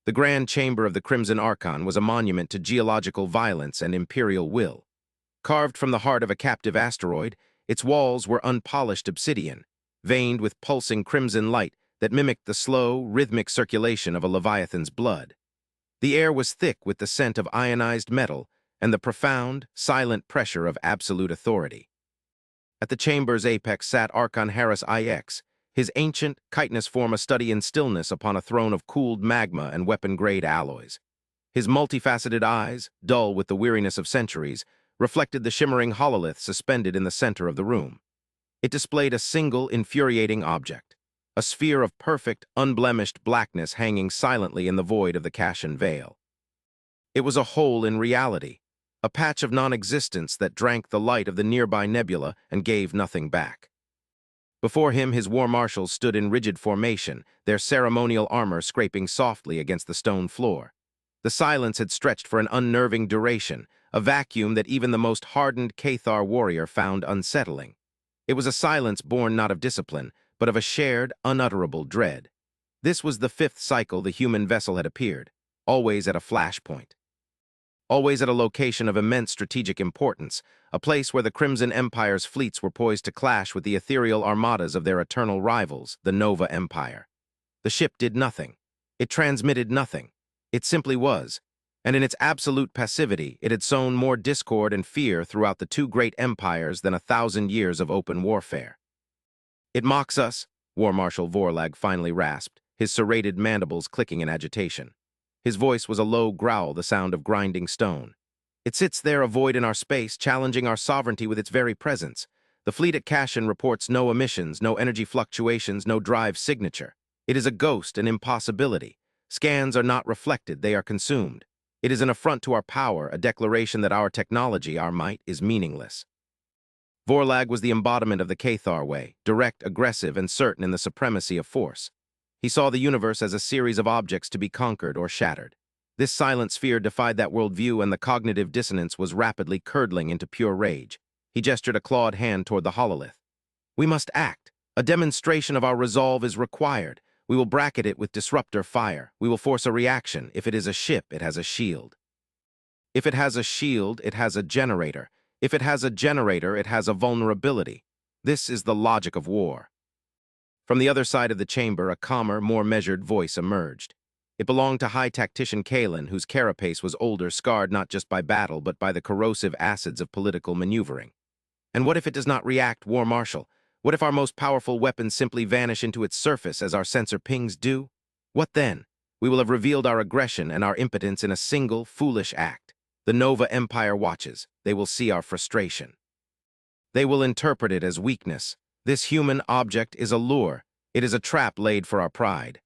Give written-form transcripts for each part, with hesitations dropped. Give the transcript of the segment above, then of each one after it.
The grand chamber of the Crimson Archon was a monument to geological violence and imperial will. Carved from the heart of a captive asteroid, its walls were unpolished obsidian, veined with pulsing crimson light that mimicked the slow, rhythmic circulation of a leviathan's blood. The air was thick with the scent of ionized metal and the profound, silent pressure of absolute authority. At the chamber's apex sat Archon Harris IX, his ancient, chitinous form a study in stillness upon a throne of cooled magma and weapon-grade alloys. His multifaceted eyes, dull with the weariness of centuries, reflected the shimmering hololith suspended in the center of the room. It displayed a single, infuriating object, a sphere of perfect, unblemished blackness hanging silently in the void of the Kashan Veil. It was a hole in reality, a patch of non-existence that drank the light of the nearby nebula and gave nothing back. Before him, his war marshals stood in rigid formation, their ceremonial armor scraping softly against the stone floor. The silence had stretched for an unnerving duration, a vacuum that even the most hardened Cathar warrior found unsettling. It was a silence born not of discipline, but of a shared, unutterable dread. This was the fifth cycle the human vessel had appeared, always at a flashpoint. Always at a location of immense strategic importance, a place where the Crimson Empire's fleets were poised to clash with the ethereal armadas of their eternal rivals, the Nova Empire. The ship did nothing. It transmitted nothing. It simply was, and in its absolute passivity, it had sown more discord and fear throughout the two great empires than 1,000 years of open warfare. "It mocks us," War Marshal Vorlag finally rasped, his serrated mandibles clicking in agitation. His voice was a low growl, the sound of grinding stone. "It sits there, a void in our space, challenging our sovereignty with its very presence. The fleet at Kashan reports no emissions, no energy fluctuations, no drive signature. It is a ghost, an impossibility. Scans are not reflected, they are consumed. It is an affront to our power, a declaration that our technology, our might, is meaningless." Vorlag was the embodiment of the Cathar way, direct, aggressive, and certain in the supremacy of force. He saw the universe as a series of objects to be conquered or shattered. This silent sphere defied that worldview, and the cognitive dissonance was rapidly curdling into pure rage. He gestured a clawed hand toward the hololith. "We must act. A demonstration of our resolve is required. We will bracket it with disruptor fire. We will force a reaction. If it is a ship, it has a shield. If it has a shield, it has a generator. If it has a generator, it has a vulnerability. This is the logic of war." From the other side of the chamber, a calmer, more measured voice emerged. It belonged to High Tactician Kalen, whose carapace was older, scarred not just by battle, but by the corrosive acids of political maneuvering. "And what if it does not react, War Marshal? What if our most powerful weapons simply vanish into its surface as our sensor pings do? What then? We will have revealed our aggression and our impotence in a single, foolish act. The Nova Empire watches. They will see our frustration. They will interpret it as weakness. This human object is a lure. It is a trap laid for our pride."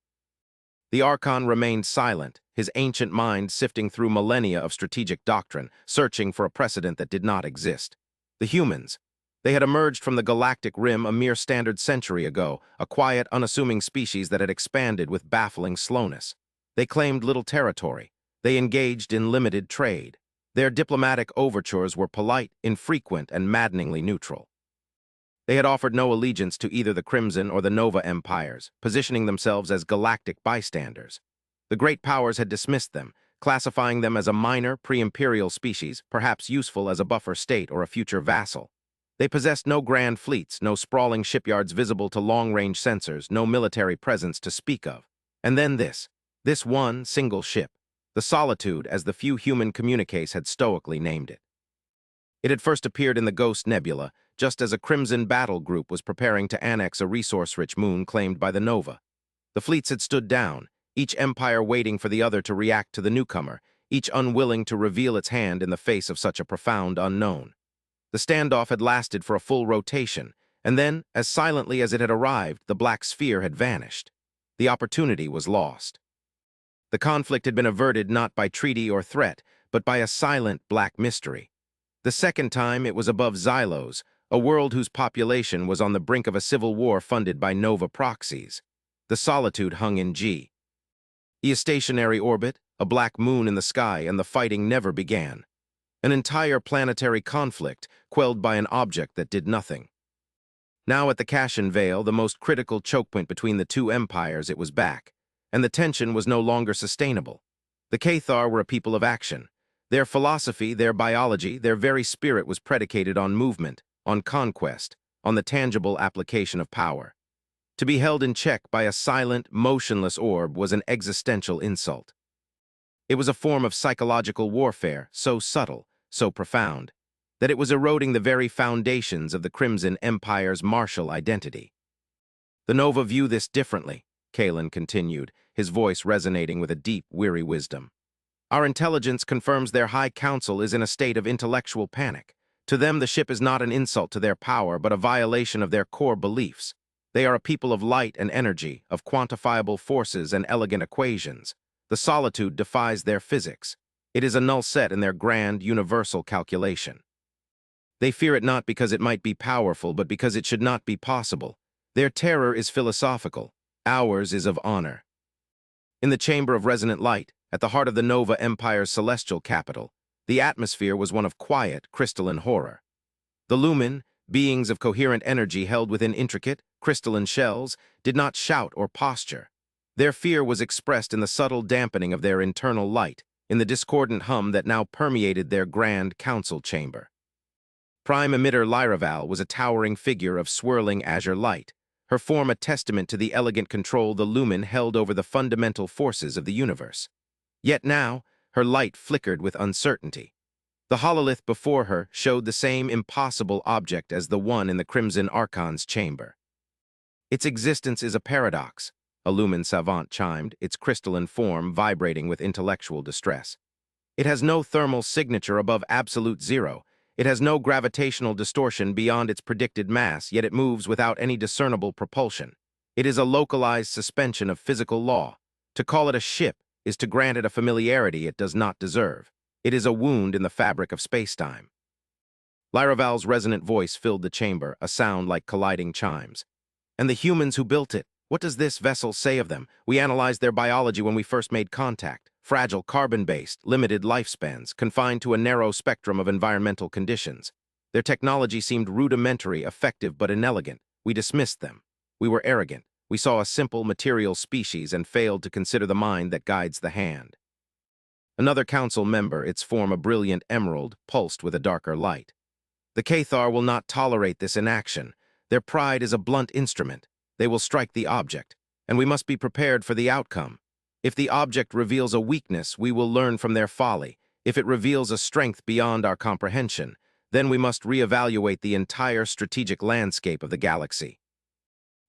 The Archon remained silent, his ancient mind sifting through millennia of strategic doctrine, searching for a precedent that did not exist. The humans. They had emerged from the galactic rim a mere standard century ago, a quiet, unassuming species that had expanded with baffling slowness. They claimed little territory. They engaged in limited trade. Their diplomatic overtures were polite, infrequent, and maddeningly neutral. They had offered no allegiance to either the Crimson or the Nova empires, positioning themselves as galactic bystanders. The great powers had dismissed them, classifying them as a minor, pre-imperial species, perhaps useful as a buffer state or a future vassal. They possessed no grand fleets, no sprawling shipyards visible to long-range sensors, no military presence to speak of. And then this one single ship, the Solitude, as the few human communiques had stoically named it. It had first appeared in the Ghost Nebula, just as a Crimson battle group was preparing to annex a resource-rich moon claimed by the Nova. The fleets had stood down, each empire waiting for the other to react to the newcomer, each unwilling to reveal its hand in the face of such a profound unknown. The standoff had lasted for a full rotation, and then, as silently as it had arrived, the black sphere had vanished. The opportunity was lost. The conflict had been averted not by treaty or threat, but by a silent black mystery. The second time it was above Xylos, a world whose population was on the brink of a civil war funded by Nova proxies. The Solitude hung in a stationary orbit, a black moon in the sky, and the fighting never began. An entire planetary conflict, quelled by an object that did nothing. Now at the Kashan Veil, the most critical chokepoint between the two empires, it was back. and the tension was no longer sustainable. The Cathar were a people of action. Their philosophy, their biology, their very spirit was predicated on movement, on conquest, on the tangible application of power. To be held in check by a silent, motionless orb was an existential insult. It was a form of psychological warfare, so subtle, so profound, that it was eroding the very foundations of the Crimson Empire's martial identity. The Nova view this differently, Kalen continued, his voice resonating with a deep, weary wisdom. Our intelligence confirms their High Council is in a state of intellectual panic. To them, the ship is not an insult to their power, but a violation of their core beliefs. They are a people of light and energy, of quantifiable forces and elegant equations. The solitude defies their physics. It is a null set in their grand, universal calculation. They fear it not because it might be powerful, but because it should not be possible. Their terror is philosophical. Ours is of honor. In the chamber of resonant light, at the heart of the Nova Empire's celestial capital, the atmosphere was one of quiet, crystalline horror. The lumen, beings of coherent energy held within intricate, crystalline shells, did not shout or posture. Their fear was expressed in the subtle dampening of their internal light, in the discordant hum that now permeated their grand council chamber. Prime emitter Lyraval was a towering figure of swirling azure light, her form a testament to the elegant control the lumen held over the fundamental forces of the universe. Yet now, her light flickered with uncertainty. The hololith before her showed the same impossible object as the one in the Crimson Archon's chamber. Its existence is a paradox, a lumen savant chimed, its crystalline form vibrating with intellectual distress. It has no thermal signature above absolute zero. It has no gravitational distortion beyond its predicted mass, yet it moves without any discernible propulsion. It is a localized suspension of physical law. To call it a ship is to grant it a familiarity it does not deserve. It is a wound in the fabric of spacetime. Lyraval's resonant voice filled the chamber, a sound like colliding chimes. And the humans who built it, what does this vessel say of them? We analyzed their biology when we first made contact. Fragile, carbon-based, limited lifespans, confined to a narrow spectrum of environmental conditions. Their technology seemed rudimentary, effective, but inelegant. We dismissed them. We were arrogant. We saw a simple, material species and failed to consider the mind that guides the hand. Another council member, its form a brilliant emerald, pulsed with a darker light. The Cathar will not tolerate this inaction. Their pride is a blunt instrument. They will strike the object, and we must be prepared for the outcome. If the object reveals a weakness, we will learn from their folly. If it reveals a strength beyond our comprehension, then we must reevaluate the entire strategic landscape of the galaxy.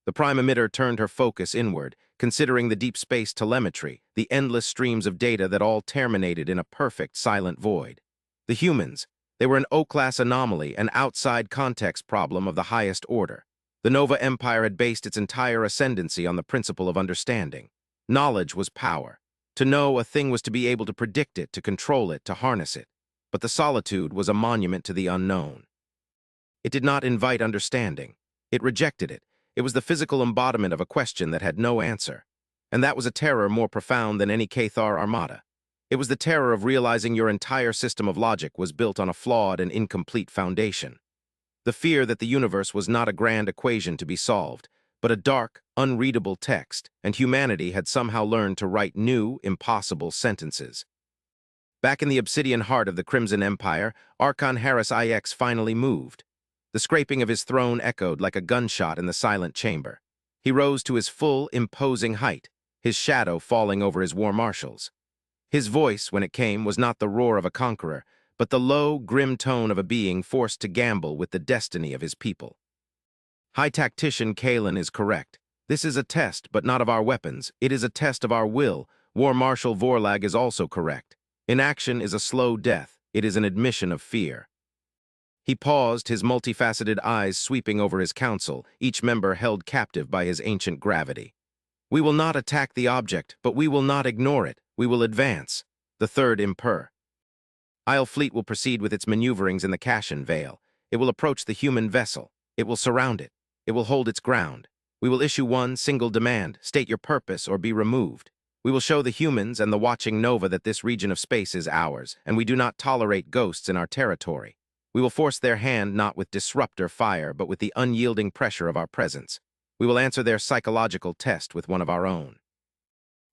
The prime emitter turned her focus inward, considering the deep space telemetry, the endless streams of data that all terminated in a perfect silent void. The humans, they were an O-class anomaly, an outside context problem of the highest order. The Nova Empire had based its entire ascendancy on the principle of understanding. Knowledge was power. To know a thing was to be able to predict it, to control it, to harness it. But the solitude was a monument to the unknown. It did not invite understanding. It rejected it. It was the physical embodiment of a question that had no answer. And that was a terror more profound than any Cathar armada. It was the terror of realizing your entire system of logic was built on a flawed and incomplete foundation. The fear that the universe was not a grand equation to be solved, but a dark, unreadable text, and humanity had somehow learned to write new, impossible sentences. Back in the obsidian heart of the Crimson Empire, Archon Harris IX finally moved. The scraping of his throne echoed like a gunshot in the silent chamber. He rose to his full, imposing height, his shadow falling over his war marshals. His voice, when it came, was not the roar of a conqueror, but the low, grim tone of a being forced to gamble with the destiny of his people. High Tactician Kalen is correct. This is a test, but not of our weapons. It is a test of our will. War Marshal Vorlag is also correct. Inaction is a slow death. It is an admission of fear. He paused, his multifaceted eyes sweeping over his council, each member held captive by his ancient gravity. We will not attack the object, but we will not ignore it. We will advance. The third imper. Isle Fleet will proceed with its maneuverings in the Cashan Vale. It will approach the human vessel. It will surround it. It will hold its ground. We will issue one single demand: state your purpose or be removed. We will show the humans and the watching Nova that this region of space is ours, and we do not tolerate ghosts in our territory. We will force their hand not with disruptor fire, but with the unyielding pressure of our presence. We will answer their psychological test with one of our own.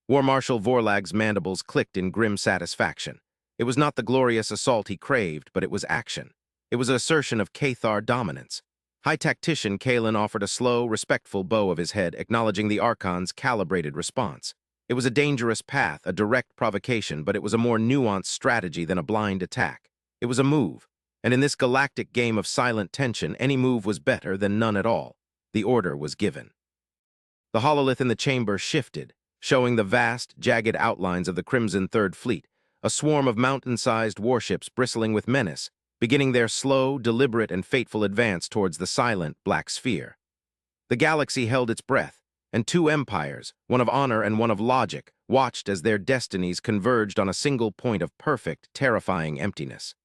War Marshal Vorlag's mandibles clicked in grim satisfaction. It was not the glorious assault he craved, but it was action. It was an assertion of Cathar dominance. High Tactician Kalen offered a slow, respectful bow of his head, acknowledging the Archon's calibrated response. It was a dangerous path, a direct provocation, but it was a more nuanced strategy than a blind attack. It was a move, and in this galactic game of silent tension, any move was better than none at all. The order was given. The hololith in the chamber shifted, showing the vast, jagged outlines of the Crimson Third Fleet, a swarm of mountain-sized warships bristling with menace, beginning their slow, deliberate, and fateful advance towards the silent black sphere. The galaxy held its breath, and two empires, one of honor and one of logic, watched as their destinies converged on a single point of perfect, terrifying emptiness.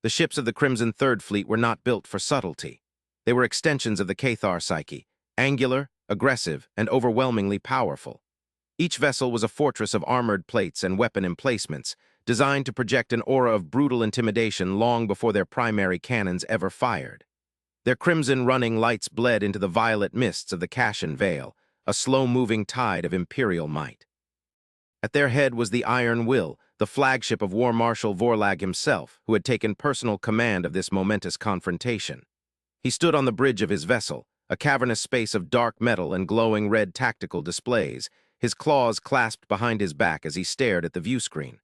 The ships of the Crimson Third Fleet were not built for subtlety. They were extensions of the Cathar psyche, angular, aggressive, and overwhelmingly powerful. Each vessel was a fortress of armored plates and weapon emplacements, designed to project an aura of brutal intimidation long before their primary cannons ever fired. Their crimson running lights bled into the violet mists of the Cashan Vale, a slow-moving tide of imperial might. At their head was the Iron Will, the flagship of War Marshal Vorlag himself, who had taken personal command of this momentous confrontation. He stood on the bridge of his vessel, a cavernous space of dark metal and glowing red tactical displays, his claws clasped behind his back as he stared at the viewscreen.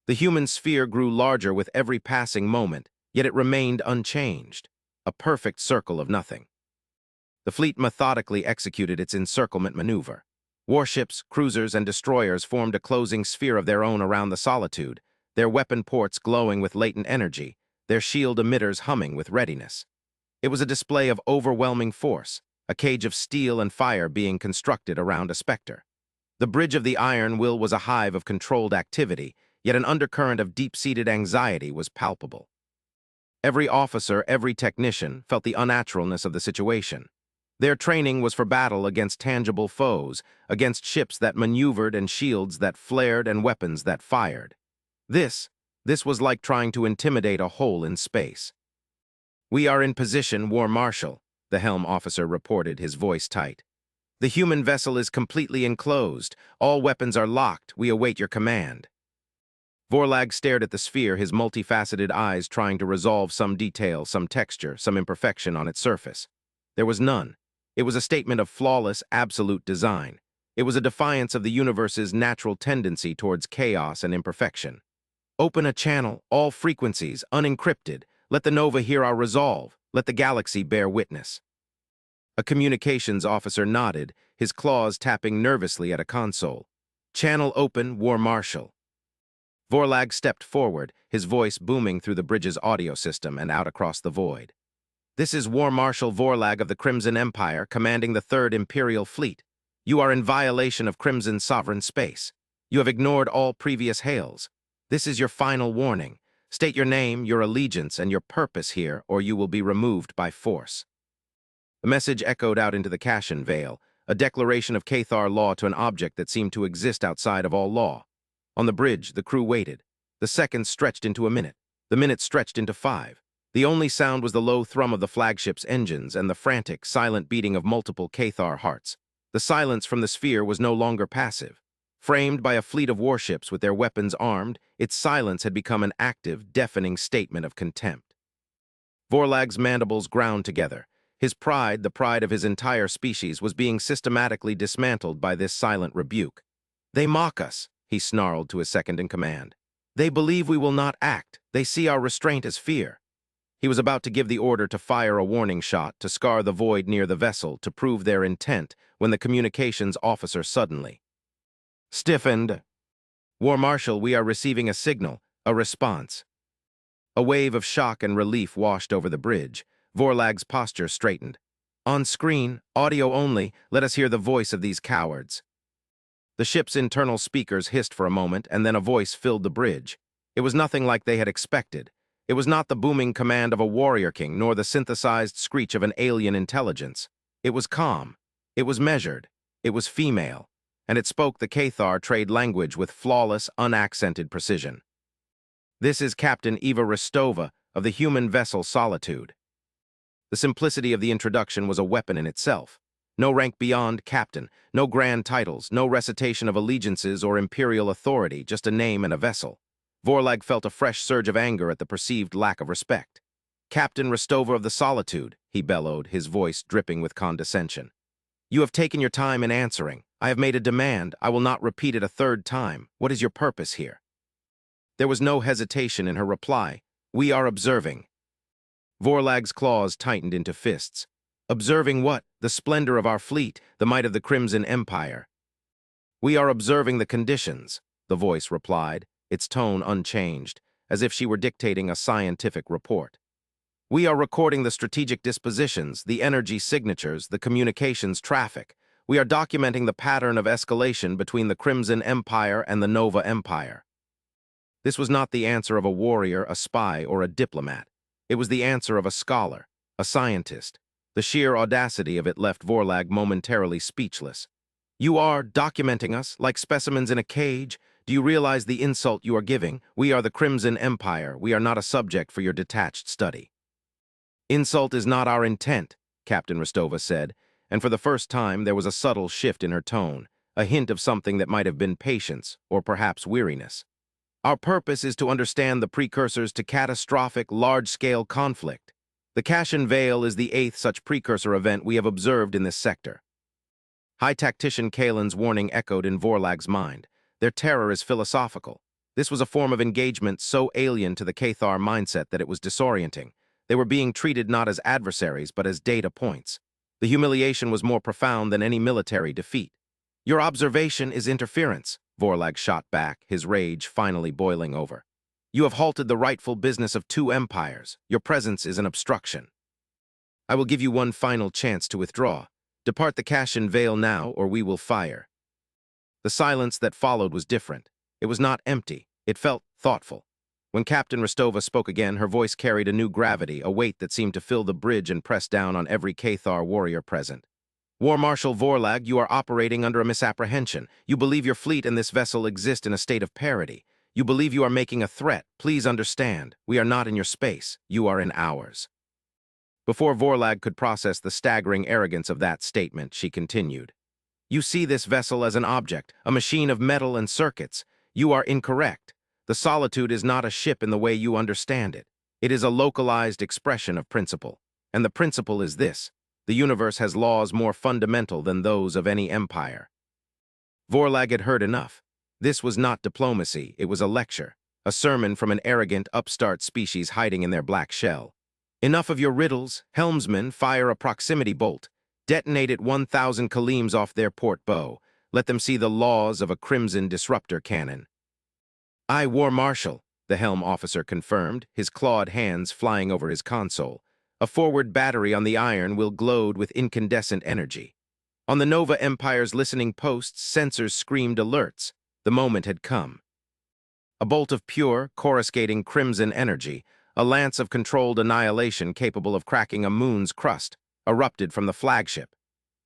The human sphere grew larger with every passing moment, yet it remained unchanged, a perfect circle of nothing. The fleet methodically executed its encirclement maneuver. Warships, cruisers, and destroyers formed a closing sphere of their own around the Solitude, their weapon ports glowing with latent energy, their shield emitters humming with readiness. It was a display of overwhelming force, a cage of steel and fire being constructed around a specter. The bridge of the Iron Will was a hive of controlled activity, yet an undercurrent of deep-seated anxiety was palpable. Every officer, every technician felt the unnaturalness of the situation. Their training was for battle against tangible foes, against ships that maneuvered and shields that flared and weapons that fired. This was like trying to intimidate a hole in space. "We are in position, War Marshal," the helm officer reported, his voice tight. "The human vessel is completely enclosed. All weapons are locked. We await your command." Vorlag stared at the sphere, his multifaceted eyes trying to resolve some detail, some texture, some imperfection on its surface. There was none. It was a statement of flawless, absolute design. It was a defiance of the universe's natural tendency towards chaos and imperfection. "Open a channel, all frequencies, unencrypted. Let the Nova hear our resolve. Let the galaxy bear witness." A communications officer nodded, his claws tapping nervously at a console. "Channel open, War Marshal." Vorlag stepped forward, his voice booming through the bridge's audio system and out across the void. "This is War Marshal Vorlag of the Crimson Empire, commanding the Third Imperial Fleet. You are in violation of Crimson sovereign space. You have ignored all previous hails. This is your final warning. State your name, your allegiance, and your purpose here, or you will be removed by force." The message echoed out into the Cashan Vale, a declaration of Cathar law to an object that seemed to exist outside of all law. On the bridge, the crew waited. The seconds stretched into a minute. The minutes stretched into 5. The only sound was the low thrum of the flagship's engines and the frantic, silent beating of multiple Cathar hearts. The silence from the sphere was no longer passive. Framed by a fleet of warships with their weapons armed, its silence had become an active, deafening statement of contempt. Vorlag's mandibles ground together. His pride, the pride of his entire species, was being systematically dismantled by this silent rebuke. "They mock us," he snarled to his second-in-command. "They believe we will not act. They see our restraint as fear." He was about to give the order to fire a warning shot, to scar the void near the vessel, to prove their intent, when the communications officer suddenly stiffened. "War Marshal, we are receiving a signal, a response." A wave of shock and relief washed over the bridge. Vorlag's posture straightened. "On screen, audio only, let us hear the voice of these cowards." The ship's internal speakers hissed for a moment, and then a voice filled the bridge. It was nothing like they had expected. It was not the booming command of a warrior king, nor the synthesized screech of an alien intelligence. It was calm. It was measured. It was female. And it spoke the Cathar trade language with flawless, unaccented precision. "This is Captain Eva Rostova of the human vessel Solitude." The simplicity of the introduction was a weapon in itself. No rank beyond captain, no grand titles, no recitation of allegiances or imperial authority, just a name and a vessel. Vorlag felt a fresh surge of anger at the perceived lack of respect. "Captain Rostova of the Solitude," he bellowed, his voice dripping with condescension. "You have taken your time in answering. I have made a demand. I will not repeat it a third time. What is your purpose here?" There was no hesitation in her reply. "We are observing." Vorlag's claws tightened into fists. "Observing what? The splendor of our fleet, the might of the Crimson Empire." "We are observing the conditions," the voice replied, its tone unchanged, as if she were dictating a scientific report. "We are recording the strategic dispositions, the energy signatures, the communications traffic. We are documenting the pattern of escalation between the Crimson Empire and the Nova Empire." This was not the answer of a warrior, a spy, or a diplomat. It was the answer of a scholar, a scientist. The sheer audacity of it left Vorlag momentarily speechless. "You are documenting us, like specimens in a cage? Do you realize the insult you are giving? We are the Crimson Empire. We are not a subject for your detached study." "Insult is not our intent," Captain Rostova said, and for the first time there was a subtle shift in her tone, a hint of something that might have been patience, or perhaps weariness. "Our purpose is to understand the precursors to catastrophic, large-scale conflict. The Kashan Veil is the 8th such precursor event we have observed in this sector." High Tactician Kalen's warning echoed in Vorlag's mind. Their terror is philosophical. This was a form of engagement so alien to the Cathar mindset that it was disorienting. They were being treated not as adversaries, but as data points. The humiliation was more profound than any military defeat. "Your observation is interference," Vorlag shot back, his rage finally boiling over. "You have halted the rightful business of two empires. Your presence is an obstruction. I will give you one final chance to withdraw. Depart the Kashan Veil now, or we will fire." The silence that followed was different. It was not empty. It felt thoughtful. When Captain Rostova spoke again, her voice carried a new gravity, a weight that seemed to fill the bridge and press down on every Cathar warrior present. "War Marshal Vorlag, you are operating under a misapprehension. You believe your fleet and this vessel exist in a state of parity. You believe you are making a threat. Please understand, we are not in your space. You are in ours." Before Vorlag could process the staggering arrogance of that statement, she continued. "You see this vessel as an object, a machine of metal and circuits. You are incorrect. The Solitude is not a ship in the way you understand it. It is a localized expression of principle. And the principle is this: the universe has laws more fundamental than those of any empire." Vorlag had heard enough. This was not diplomacy, it was a lecture, a sermon from an arrogant, upstart species hiding in their black shell. "Enough of your riddles. Helmsman, fire a proximity bolt. Detonate it 1,000 Kaleems off their port bow. Let them see the laws of a crimson disruptor cannon." "Aye, War Marshal," the helm officer confirmed, his clawed hands flying over his console. "A forward battery on the iron will glow with incandescent energy." On the Nova Empire's listening posts, sensors screamed alerts. The moment had come. A bolt of pure, coruscating crimson energy, a lance of controlled annihilation capable of cracking a moon's crust, erupted from the flagship.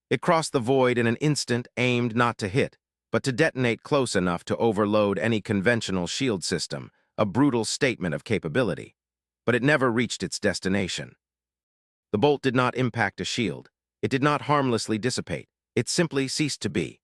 It crossed the void in an instant, aimed not to hit, but to detonate close enough to overload any conventional shield system, a brutal statement of capability. But it never reached its destination. The bolt did not impact a shield. It did not harmlessly dissipate. It simply ceased to be.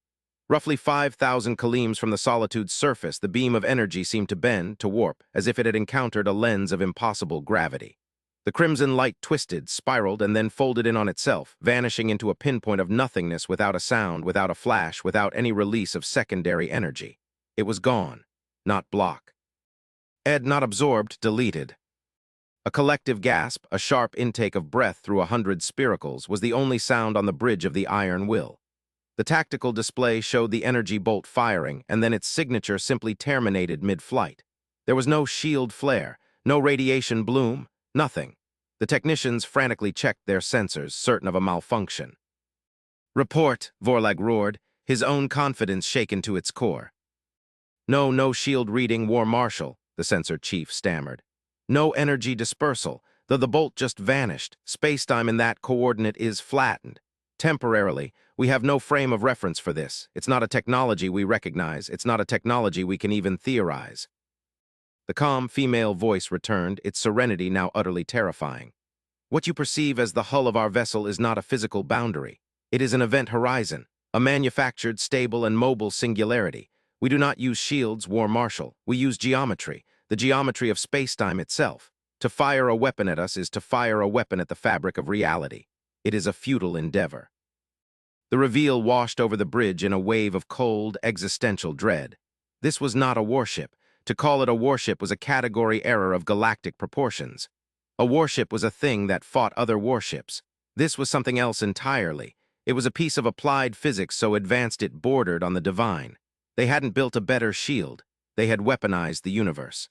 Roughly 5,000 Kaleems from the Solitude's surface, the beam of energy seemed to bend, to warp, as if it had encountered a lens of impossible gravity. The crimson light twisted, spiraled, and then folded in on itself, vanishing into a pinpoint of nothingness without a sound, without a flash, without any release of secondary energy. It was gone, not block. Not absorbed, deleted. A collective gasp, a sharp intake of breath through 100 spiracles, was the only sound on the bridge of the Iron Will. The tactical display showed the energy bolt firing, and then its signature simply terminated mid-flight. There was no shield flare, no radiation bloom, nothing. The technicians frantically checked their sensors, certain of a malfunction. "Report," Vorlag roared, his own confidence shaken to its core. No shield reading, War Marshal," the sensor chief stammered. "No energy dispersal, though the bolt just vanished. Spacetime in that coordinate is flattened. Temporarily, we have no frame of reference for this. It's not a technology we recognize. It's not a technology we can even theorize." The calm female voice returned, its serenity now utterly terrifying. "What you perceive as the hull of our vessel is not a physical boundary. It is an event horizon, a manufactured, stable, and mobile singularity. We do not use shields, War Marshal. We use geometry, the geometry of space-time itself. To fire a weapon at us is to fire a weapon at the fabric of reality. It is a futile endeavor. The reveal washed over the bridge in a wave of cold, existential dread. This was not a warship. To call it a warship was a category error of galactic proportions. A warship was a thing that fought other warships. This was something else entirely. It was a piece of applied physics so advanced it bordered on the divine. They hadn't built a better shield. They had weaponized the universe.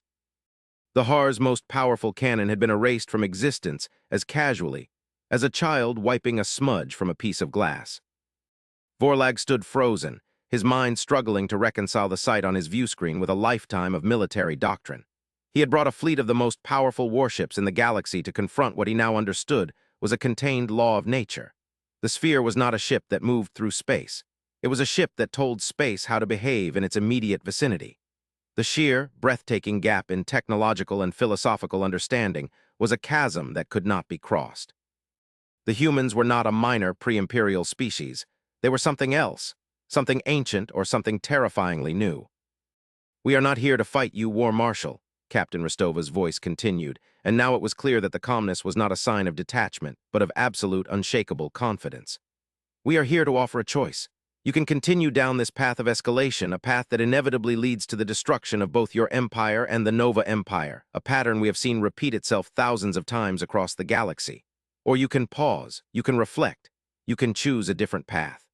The Har's most powerful cannon had been erased from existence as casually as a child wiping a smudge from a piece of glass. Vorlag stood frozen, his mind struggling to reconcile the sight on his view screen with a lifetime of military doctrine. He had brought a fleet of the most powerful warships in the galaxy to confront what he now understood was a contained law of nature. The sphere was not a ship that moved through space. It was a ship that told space how to behave in its immediate vicinity. The sheer, breathtaking gap in technological and philosophical understanding was a chasm that could not be crossed. The humans were not a minor pre-imperial species. They were something else, something ancient or something terrifyingly new. "We are not here to fight you, War Marshal," Captain Rostova's voice continued, and now it was clear that the calmness was not a sign of detachment, but of absolute, unshakable confidence. "We are here to offer a choice. You can continue down this path of escalation, a path that inevitably leads to the destruction of both your empire and the Nova Empire, a pattern we have seen repeat itself thousands of times across the galaxy. Or you can pause, you can reflect, you can choose a different path.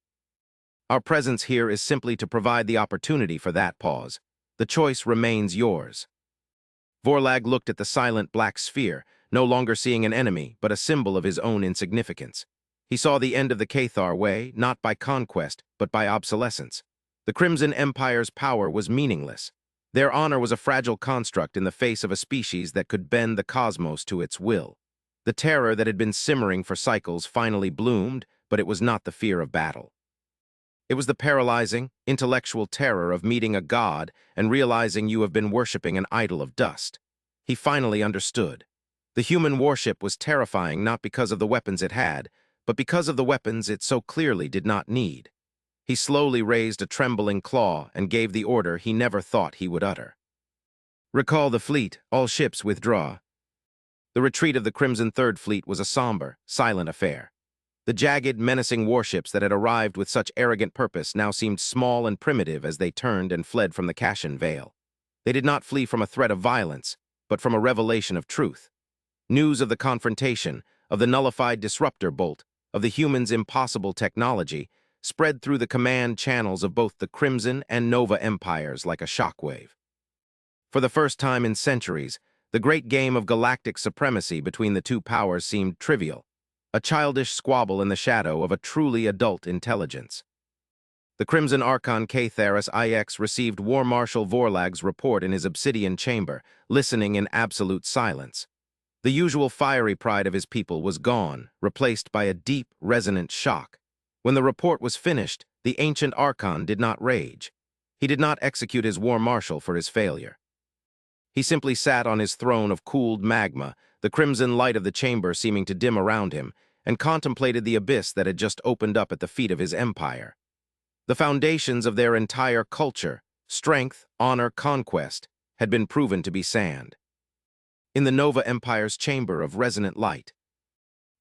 Our presence here is simply to provide the opportunity for that pause. The choice remains yours." Vorlag looked at the silent black sphere, no longer seeing an enemy, but a symbol of his own insignificance. He saw the end of the Cathar way, not by conquest, but by obsolescence. The Crimson Empire's power was meaningless. Their honor was a fragile construct in the face of a species that could bend the cosmos to its will. The terror that had been simmering for cycles finally bloomed, but it was not the fear of battle. It was the paralyzing, intellectual terror of meeting a god and realizing you have been worshipping an idol of dust. He finally understood. The human warship was terrifying not because of the weapons it had, but because of the weapons it so clearly did not need. He slowly raised a trembling claw and gave the order he never thought he would utter. "Recall the fleet, all ships withdraw." The retreat of the Crimson Third Fleet was a somber, silent affair. The jagged, menacing warships that had arrived with such arrogant purpose now seemed small and primitive as they turned and fled from the Kashan Vale. They did not flee from a threat of violence, but from a revelation of truth. News of the confrontation, of the nullified disruptor bolt, of the humans' impossible technology, spread through the command channels of both the Crimson and Nova empires like a shockwave. For the first time in centuries, the great game of galactic supremacy between the two powers seemed trivial, a childish squabble in the shadow of a truly adult intelligence. The Crimson Archon Catharis IX received War Marshal Vorlag's report in his obsidian chamber, listening in absolute silence. The usual fiery pride of his people was gone, replaced by a deep, resonant shock. When the report was finished, the ancient Archon did not rage. He did not execute his War Marshal for his failure. He simply sat on his throne of cooled magma, the crimson light of the chamber seeming to dim around him, and contemplated the abyss that had just opened up at the feet of his empire. The foundations of their entire culture, strength, honor, conquest, had been proven to be sand. In the Nova Empire's chamber of resonant light,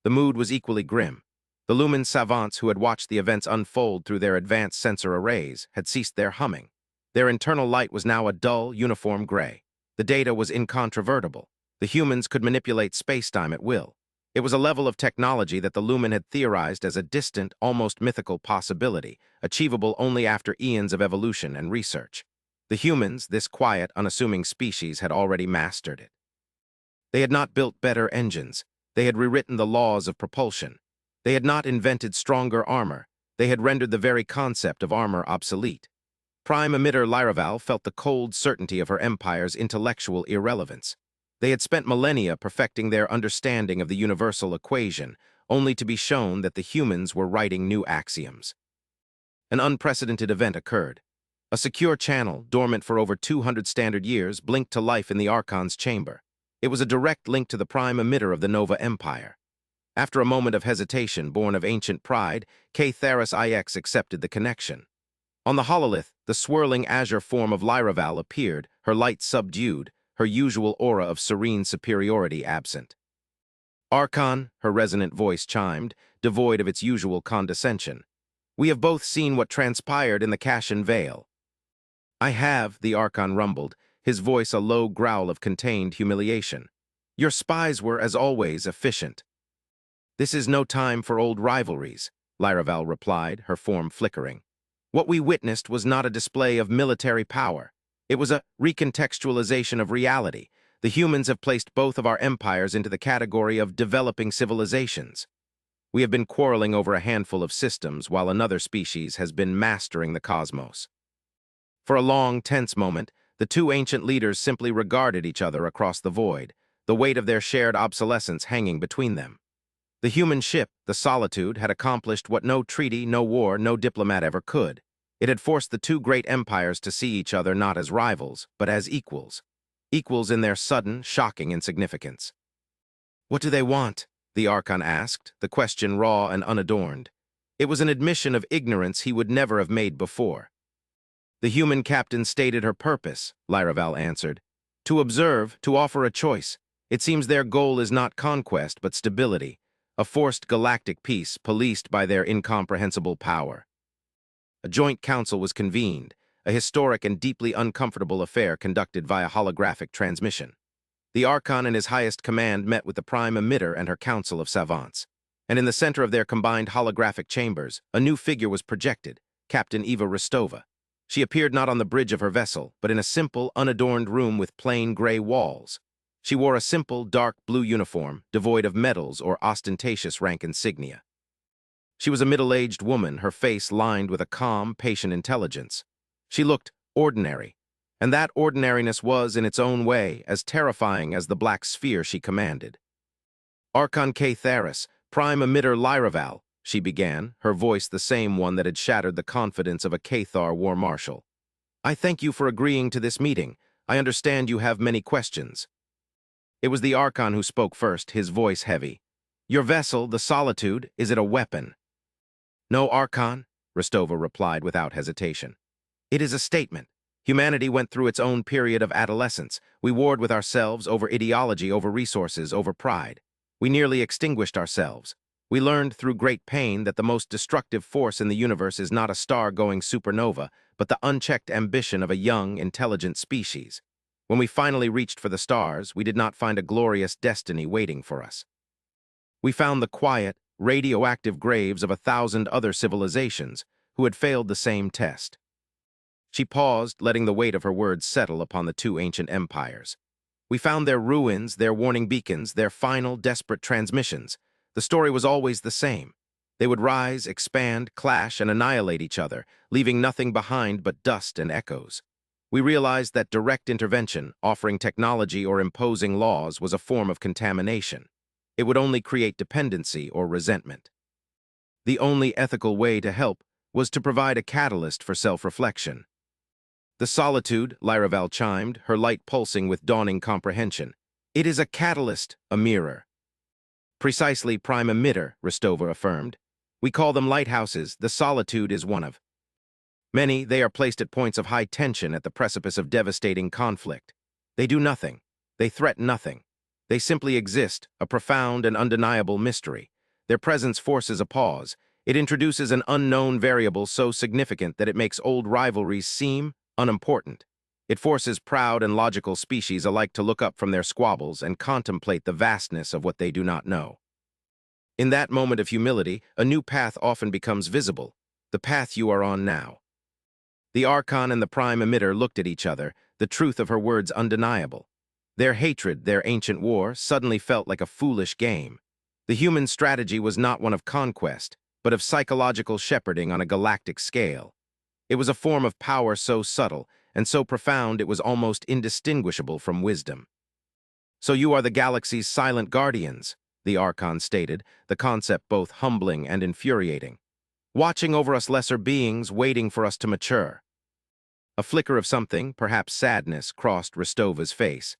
the mood was equally grim. The lumen savants who had watched the events unfold through their advanced sensor arrays had ceased their humming. Their internal light was now a dull, uniform gray. The data was incontrovertible. The humans could manipulate space-time at will. It was a level of technology that the Lumen had theorized as a distant, almost mythical possibility, achievable only after eons of evolution and research. The humans, this quiet, unassuming species, had already mastered it. They had not built better engines. They had rewritten the laws of propulsion. They had not invented stronger armor. They had rendered the very concept of armor obsolete. Prime emitter Lyraval felt the cold certainty of her empire's intellectual irrelevance. They had spent millennia perfecting their understanding of the universal equation, only to be shown that the humans were writing new axioms. An unprecedented event occurred. A secure channel, dormant for over 200 standard years, blinked to life in the Archon's chamber. It was a direct link to the prime emitter of the Nova Empire. After a moment of hesitation born of ancient pride, K-Theris IX accepted the connection. On the hololith, the swirling azure form of Lyraval appeared, her light subdued, her usual aura of serene superiority absent. Archon, her resonant voice chimed, devoid of its usual condescension. We have both seen what transpired in the Cashan Vale. I have, the Archon rumbled, his voice a low growl of contained humiliation. Your spies were, as always, efficient. This is no time for old rivalries, Lyraval replied, her form flickering. What we witnessed was not a display of military power. It was a recontextualization of reality. The humans have placed both of our empires into the category of developing civilizations. We have been quarreling over a handful of systems while another species has been mastering the cosmos. For a long, tense moment, the two ancient leaders simply regarded each other across the void, the weight of their shared obsolescence hanging between them. The human ship, the Solitude, had accomplished what no treaty, no war, no diplomat ever could. It had forced the two great empires to see each other not as rivals, but as equals. Equals in their sudden, shocking insignificance. What do they want? The Archon asked, the question raw and unadorned. It was an admission of ignorance he would never have made before. The human captain stated her purpose, Lyraval answered. To observe, to offer a choice. It seems their goal is not conquest, but stability. A forced galactic peace policed by their incomprehensible power. A joint council was convened, a historic and deeply uncomfortable affair conducted via holographic transmission. The Archon and his highest command met with the prime emitter and her council of savants. And in the center of their combined holographic chambers, a new figure was projected, Captain Eva Rostova. She appeared not on the bridge of her vessel, but in a simple, unadorned room with plain gray walls. She wore a simple, dark blue uniform, devoid of medals or ostentatious rank insignia. She was a middle-aged woman, her face lined with a calm, patient intelligence. She looked ordinary, and that ordinariness was, in its own way, as terrifying as the black sphere she commanded. Archon K-Theris, prime emitter Lyraval, she began, her voice the same one that had shattered the confidence of a Cathar war marshal. I thank you for agreeing to this meeting. I understand you have many questions. It was the Archon who spoke first, his voice heavy. Your vessel, the Solitude, is it a weapon? No, Archon, Rostova replied without hesitation. It is a statement. Humanity went through its own period of adolescence. We warred with ourselves over ideology, over resources, over pride. We nearly extinguished ourselves. We learned through great pain that the most destructive force in the universe is not a star-going supernova, but the unchecked ambition of a young, intelligent species. When we finally reached for the stars, we did not find a glorious destiny waiting for us. We found the quiet, radioactive graves of 1,000 other civilizations who had failed the same test. She paused, letting the weight of her words settle upon the two ancient empires. We found their ruins, their warning beacons, their final, desperate transmissions. The story was always the same. They would rise, expand, clash, and annihilate each other, leaving nothing behind but dust and echoes. We realized that direct intervention, offering technology or imposing laws, was a form of contamination. It would only create dependency or resentment. The only ethical way to help was to provide a catalyst for self-reflection. The Solitude, Lyraval chimed, her light pulsing with dawning comprehension. It is a catalyst, a mirror. Precisely, prime emitter, Rostova affirmed. We call them lighthouses. The Solitude is one of many. They are placed at points of high tension at the precipice of devastating conflict. They do nothing. They threaten nothing. They simply exist, a profound and undeniable mystery. Their presence forces a pause. It introduces an unknown variable so significant that it makes old rivalries seem unimportant. It forces proud and logical species alike to look up from their squabbles and contemplate the vastness of what they do not know. In that moment of humility, a new path often becomes visible, the path you are on now. The Archon and the prime emitter looked at each other, the truth of her words undeniable. Their hatred, their ancient war, suddenly felt like a foolish game. The human strategy was not one of conquest, but of psychological shepherding on a galactic scale. It was a form of power so subtle and so profound it was almost indistinguishable from wisdom. So you are the galaxy's silent guardians, the Archon stated, the concept both humbling and infuriating. Watching over us lesser beings, waiting for us to mature. A flicker of something, perhaps sadness, crossed Rostova's face.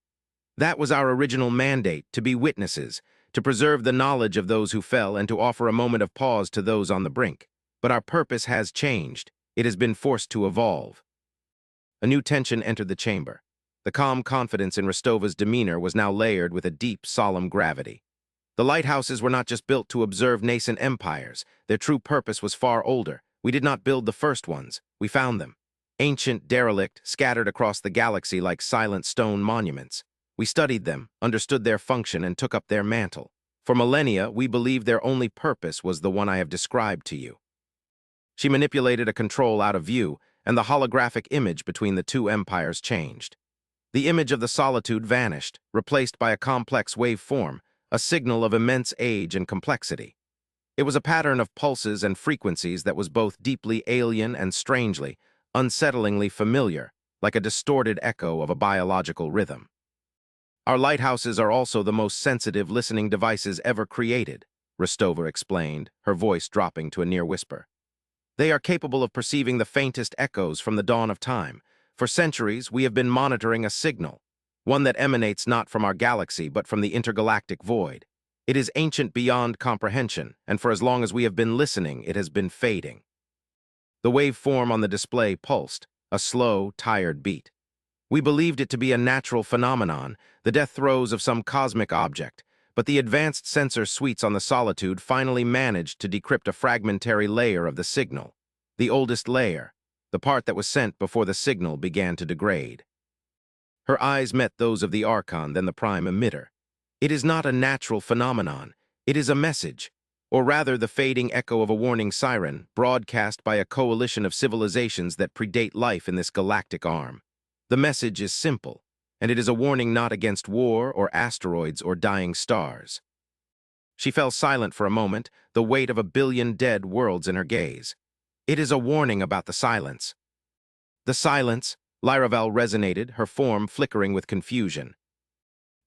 That was our original mandate, to be witnesses, to preserve the knowledge of those who fell and to offer a moment of pause to those on the brink. But our purpose has changed. It has been forced to evolve. A new tension entered the chamber. The calm confidence in Rostova's demeanor was now layered with a deep, solemn gravity. The lighthouses were not just built to observe nascent empires. Their true purpose was far older. We did not build the first ones. We found them. Ancient, derelict, scattered across the galaxy like silent stone monuments. We studied them, understood their function, and took up their mantle. For millennia, we believed their only purpose was the one I have described to you. She manipulated a control out of view, and the holographic image between the two empires changed. The image of the solitude vanished, replaced by a complex waveform, a signal of immense age and complexity. It was a pattern of pulses and frequencies that was both deeply alien and strangely, unsettlingly familiar, like a distorted echo of a biological rhythm. Our lighthouses are also the most sensitive listening devices ever created, Rostova explained, her voice dropping to a near whisper. They are capable of perceiving the faintest echoes from the dawn of time. For centuries, we have been monitoring a signal, one that emanates not from our galaxy but from the intergalactic void. It is ancient beyond comprehension, and for as long as we have been listening, it has been fading. The waveform on the display pulsed, a slow, tired beat. We believed it to be a natural phenomenon, the death throes of some cosmic object, but the advanced sensor suites on the Solitude finally managed to decrypt a fragmentary layer of the signal, the oldest layer, the part that was sent before the signal began to degrade. Her eyes met those of the Archon, then the prime emitter. It is not a natural phenomenon, it is a message, or rather the fading echo of a warning siren, broadcast by a coalition of civilizations that predate life in this galactic arm. The message is simple, and it is a warning not against war or asteroids or dying stars. She fell silent for a moment, the weight of 1 billion dead worlds in her gaze. It is a warning about the silence. The silence, Lyravel resonated, her form flickering with confusion.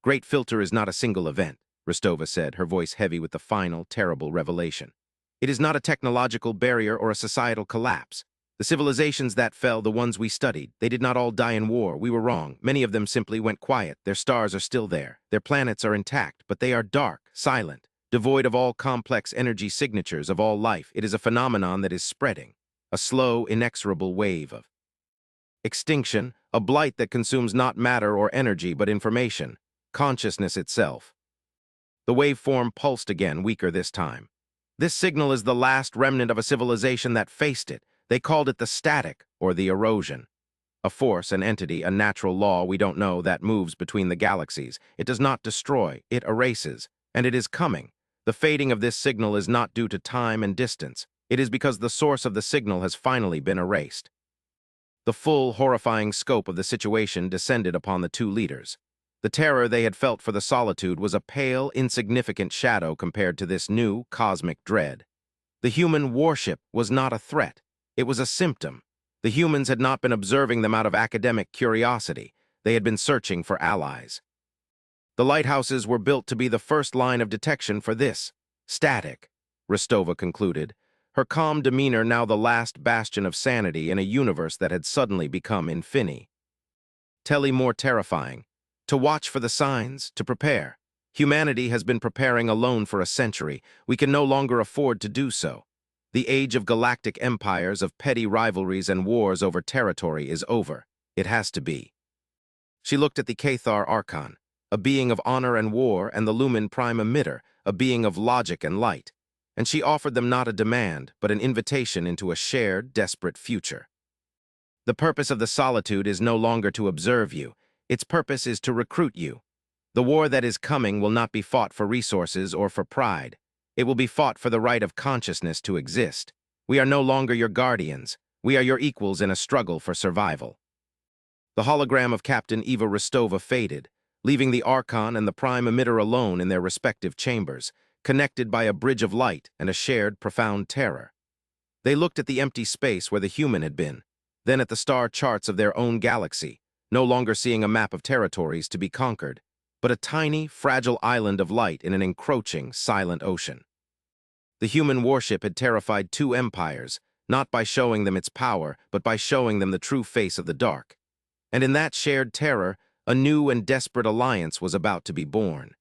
Great Filter is not a single event, Rostova said, her voice heavy with the final, terrible revelation. It is not a technological barrier or a societal collapse. The civilizations that fell, the ones we studied, they did not all die in war. We were wrong. Many of them simply went quiet. Their stars are still there. Their planets are intact, but they are dark, silent, devoid of all complex energy signatures of all life. It is a phenomenon that is spreading, a slow, inexorable wave of extinction, a blight that consumes not matter or energy but information, consciousness itself. The waveform pulsed again, weaker this time. This signal is the last remnant of a civilization that faced it. They called it the static, or the erosion. A force, an entity, a natural law we don't know that moves between the galaxies. It does not destroy, it erases, and it is coming. The fading of this signal is not due to time and distance. It is because the source of the signal has finally been erased. The full, horrifying scope of the situation descended upon the two leaders. The terror they had felt for the Solitude was a pale, insignificant shadow compared to this new, cosmic dread. The human warship was not a threat. It was a symptom. The humans had not been observing them out of academic curiosity. They had been searching for allies. The lighthouses were built to be the first line of detection for this. Static, Rostova concluded, her calm demeanor now the last bastion of sanity in a universe that had suddenly become infini. Telly more terrifying. To watch for the signs, to prepare. Humanity has been preparing alone for a century. We can no longer afford to do so. The age of galactic empires, of petty rivalries and wars over territory is over. It has to be. She looked at the Cathar Archon, a being of honor and war, and the Lumen Prime Emitter, a being of logic and light, and she offered them not a demand, but an invitation into a shared, desperate future. The purpose of the Solitude is no longer to observe you. Its purpose is to recruit you. The war that is coming will not be fought for resources or for pride. It will be fought for the right of consciousness to exist. We are no longer your guardians. We are your equals in a struggle for survival. The hologram of Captain Eva Rostova faded, leaving the Archon and the Prime Emitter alone in their respective chambers, connected by a bridge of light and a shared, profound terror. They looked at the empty space where the human had been, then at the star charts of their own galaxy, no longer seeing a map of territories to be conquered, but a tiny, fragile island of light in an encroaching, silent ocean. The human warship had terrified two empires, not by showing them its power, but by showing them the true face of the dark. And in that shared terror, a new and desperate alliance was about to be born.